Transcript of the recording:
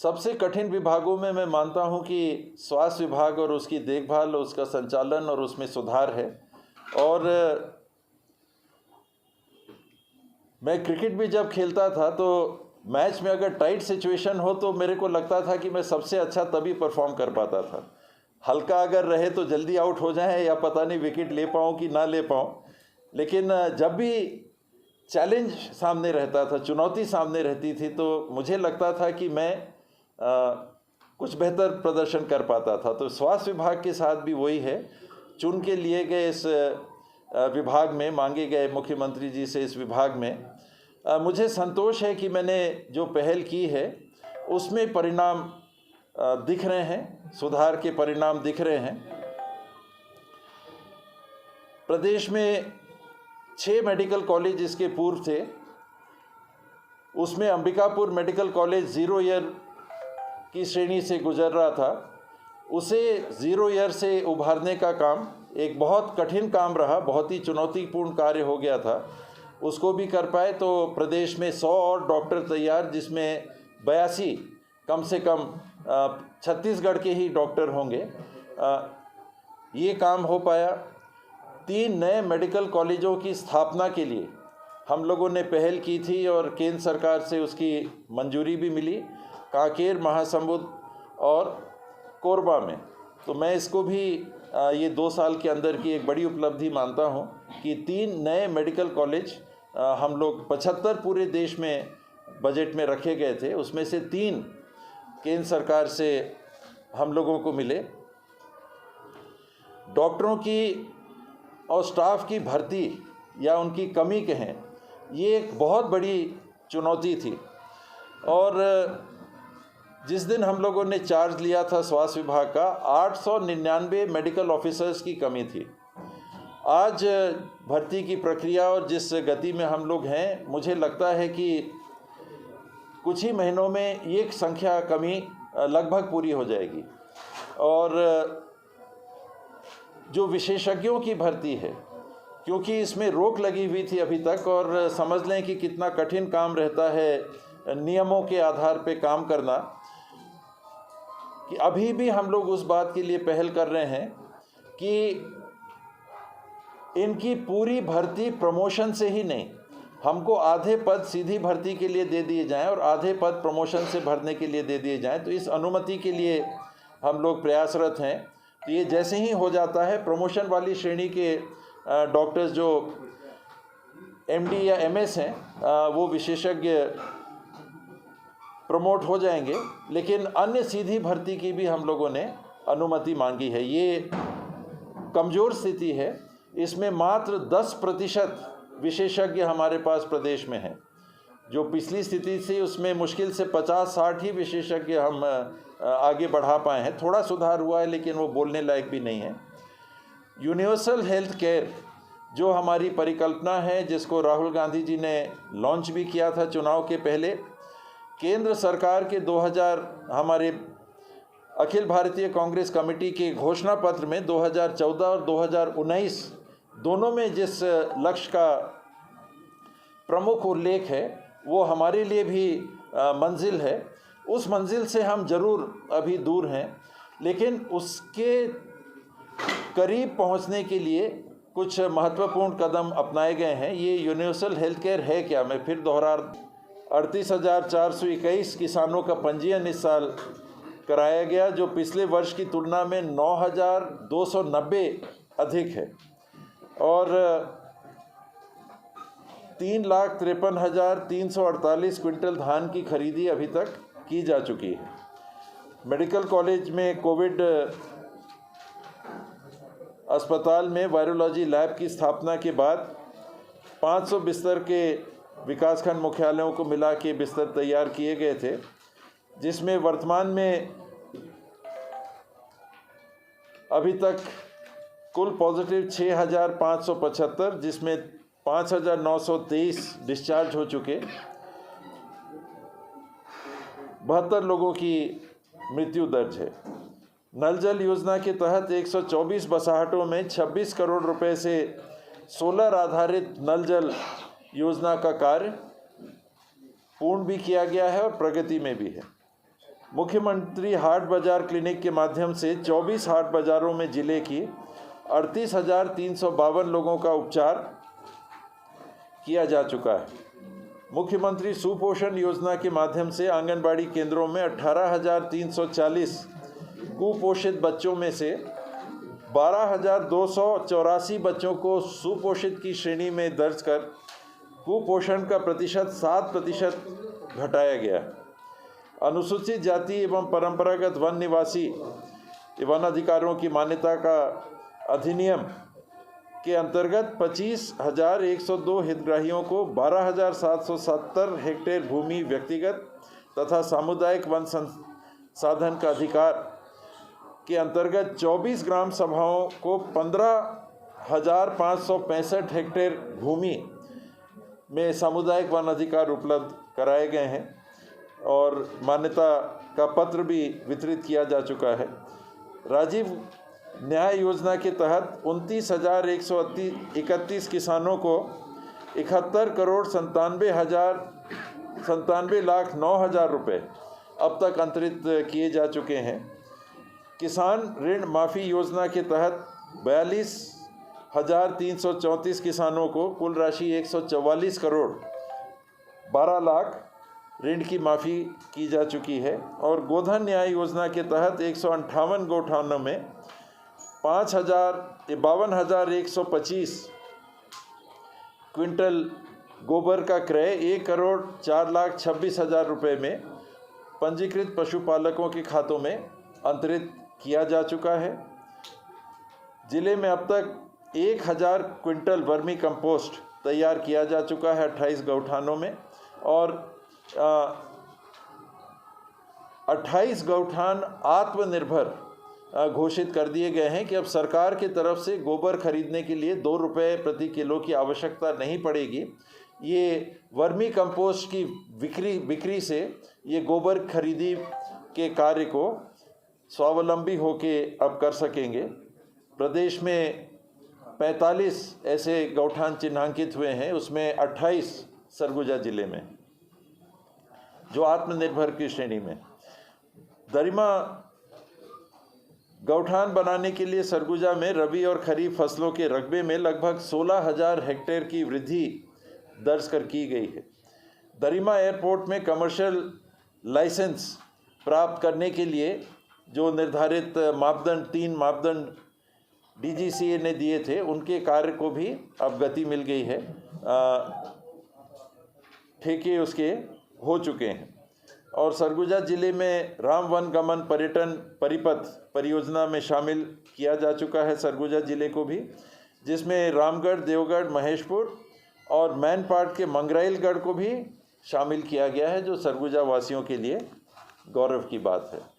सबसे कठिन विभागों में मैं मानता हूं कि स्वास्थ्य विभाग और उसकी देखभाल, उसका संचालन और उसमें सुधार है। और मैं क्रिकेट भी जब खेलता था तो मैच में अगर टाइट सिचुएशन हो तो मेरे को लगता था कि मैं सबसे अच्छा तभी परफॉर्म कर पाता था। हल्का अगर रहे तो जल्दी आउट हो जाए या पता नहीं विकेट ले पाऊँ कि ना ले पाऊँ, लेकिन जब भी चैलेंज सामने रहता था, चुनौती सामने रहती थी, तो मुझे लगता था कि मैं कुछ बेहतर प्रदर्शन कर पाता था। तो स्वास्थ्य विभाग के साथ भी वही है। चुन के लिए गए इस विभाग में, मांगे गए मुख्यमंत्री जी से इस विभाग में, मुझे संतोष है कि मैंने जो पहल की है उसमें परिणाम दिख रहे हैं, सुधार के परिणाम दिख रहे हैं। प्रदेश में 6 मेडिकल कॉलेज इसके पूर्व थे, उसमें अंबिकापुर मेडिकल कॉलेज 0 ईयर की श्रेणी से गुजर रहा था। उसे 0 ईयर से उभारने का काम एक बहुत कठिन काम रहा, बहुत ही चुनौतीपूर्ण कार्य हो गया था। उसको भी कर पाए तो प्रदेश में 100 और डॉक्टर तैयार, जिसमें 82 कम से कम छत्तीसगढ़ के ही डॉक्टर होंगे। ये काम हो पाया। 3 नए मेडिकल कॉलेजों की स्थापना के लिए हम लोगों ने पहल की थी और केंद्र सरकार से उसकी मंजूरी भी मिली, कांकेर, महासमुंद और कोरबा में। तो मैं इसको भी ये 2 साल के अंदर की एक बड़ी उपलब्धि मानता हूँ कि 3 नए मेडिकल कॉलेज हम लोग 75 पूरे देश में बजट में रखे गए थे, उसमें से 3 केंद्र सरकार से हम लोगों को मिले। डॉक्टरों की और स्टाफ की भर्ती या उनकी कमी कहें, ये एक बहुत बड़ी चुनौती थी। और जिस दिन हम लोगों ने चार्ज लिया था स्वास्थ्य विभाग का, 899 मेडिकल ऑफिसर्स की कमी थी। आज भर्ती की प्रक्रिया और जिस गति में हम लोग हैं, मुझे लगता है कि कुछ ही महीनों में ये संख्या कमी लगभग पूरी हो जाएगी। और जो विशेषज्ञों की भर्ती है, क्योंकि इसमें रोक लगी हुई थी अभी तक, और समझ लें कि कितना कठिन काम रहता है नियमों के आधार पे काम करना, कि अभी भी हम लोग उस बात के लिए पहल कर रहे हैं कि इनकी पूरी भर्ती प्रमोशन से ही नहीं, हमको आधे पद सीधी भर्ती के लिए दे दिए जाएं और आधे पद प्रमोशन से भरने के लिए दे दिए जाएं। तो इस अनुमति के लिए हम लोग प्रयासरत हैं। तो ये जैसे ही हो जाता है, प्रमोशन वाली श्रेणी के डॉक्टर्स जो MD या MS हैं, वो विशेषज्ञ प्रमोट हो जाएंगे, लेकिन अन्य सीधी भर्ती की भी हम लोगों ने अनुमति मांगी है। ये कमज़ोर स्थिति है, इसमें मात्र 10% विशेषज्ञ हमारे पास प्रदेश में हैं। जो पिछली स्थिति थी उसमें मुश्किल से 50-60 ही विशेषज्ञ हम आगे बढ़ा पाए हैं। थोड़ा सुधार हुआ है, लेकिन वो बोलने लायक भी नहीं है। यूनिवर्सल हेल्थ केयर जो हमारी परिकल्पना है, जिसको राहुल गांधी जी ने लॉन्च भी किया था चुनाव के पहले, केंद्र सरकार के 2000 हमारे अखिल भारतीय कांग्रेस कमेटी के घोषणा पत्र में 2014 और 2019 दोनों में जिस लक्ष्य का प्रमुख उल्लेख है, वो हमारे लिए भी मंजिल है। उस मंजिल से हम ज़रूर अभी दूर हैं, लेकिन उसके करीब पहुंचने के लिए कुछ महत्वपूर्ण कदम अपनाए गए हैं। ये यूनिवर्सल हेल्थ केयर है क्या, मैं फिर दोहरा, 38,421 किसानों का पंजीयन इस साल कराया गया, जो पिछले वर्ष की तुलना में 9,290 अधिक है। और 3,53,348 क्विंटल धान की खरीदी अभी तक की जा चुकी है। मेडिकल कॉलेज में कोविड अस्पताल में वायरोलॉजी लैब की स्थापना के बाद 500 बिस्तर के विकासखंड मुख्यालयों को मिला के बिस्तर तैयार किए गए थे, जिसमें वर्तमान में अभी तक कुल पॉजिटिव 6,575, जिसमें 5,923 डिस्चार्ज हो चुके, 72 लोगों की मृत्यु दर्ज है। नल जल योजना के तहत 124 बसाहटों में 26 करोड़ रुपए से सोलर आधारित नल जल योजना का कार्य पूर्ण भी किया गया है और प्रगति में भी है। मुख्यमंत्री हाट बाजार क्लिनिक के माध्यम से 24 हाट बाजारों में जिले की 38,352 लोगों का उपचार किया जा चुका है। मुख्यमंत्री सुपोषण योजना के माध्यम से आंगनबाड़ी केंद्रों में 18,340 कुपोषित बच्चों में से 12,284 बच्चों को सुपोषित की श्रेणी में दर्ज कर कुपोषण का प्रतिशत 7% घटाया गया। अनुसूचित जाति एवं परंपरागत वन निवासी वन अधिकारों की मान्यता का अधिनियम के अंतर्गत 25,102 हितग्राहियों को 12,770 हेक्टेयर भूमि व्यक्तिगत तथा सामुदायिक वन संसाधन का अधिकार के अंतर्गत 24 ग्राम सभाओं को 15,565 हेक्टेयर भूमि में सामुदायिक वन अधिकार उपलब्ध कराए गए हैं और मान्यता का पत्र भी वितरित किया जा चुका है। राजीव न्याय योजना के तहत 29,131 किसानों को 71,97,09,000 रुपये अब तक अंतरित किए जा चुके हैं। किसान ऋण माफ़ी योजना के तहत 42,334 किसानों को कुल राशि 144 करोड़ 12 लाख ऋण की माफ़ी की जा चुकी है और गोधन न्याय योजना के तहत 158 गौठानों में 52,125 क्विंटल गोबर का क्रय 1,04,26,000 रुपये में पंजीकृत पशुपालकों के खातों में अंतरित किया जा चुका है। जिले में अब तक 1,000 क्विंटल वर्मी कंपोस्ट तैयार किया जा चुका है 28 गौठानों में और 28 गौठान आत्मनिर्भर घोषित कर दिए गए हैं कि अब सरकार की तरफ से गोबर खरीदने के लिए 2 रुपये प्रति किलो की आवश्यकता नहीं पड़ेगी। ये वर्मी कंपोस्ट की बिक्री से ये गोबर खरीदी के कार्य को स्वावलंबी होके अब कर सकेंगे। प्रदेश में 45 ऐसे गौठान चिन्हांकित हुए हैं, उसमें 28 सरगुजा जिले में जो आत्मनिर्भर की श्रेणी में। दरिमा गौठान बनाने के लिए सरगुजा में रबी और खरीफ फसलों के रकबे में लगभग 16,000 हेक्टेयर की वृद्धि दर्ज कर की गई है। दरिमा एयरपोर्ट में कमर्शियल लाइसेंस प्राप्त करने के लिए जो निर्धारित मापदंड 3 मापदंड DGCA ने दिए थे, उनके कार्य को भी अब गति मिल गई है। ठेके उसके हो चुके हैं और सरगुजा जिले में राम वन गमन पर्यटन परिपथ परियोजना में शामिल किया जा चुका है सरगुजा जिले को भी, जिसमें रामगढ़, देवगढ़, महेशपुर और मैनपाट के मंगराइलगढ़ को भी शामिल किया गया है, जो सरगुजा वासियों के लिए गौरव की बात है।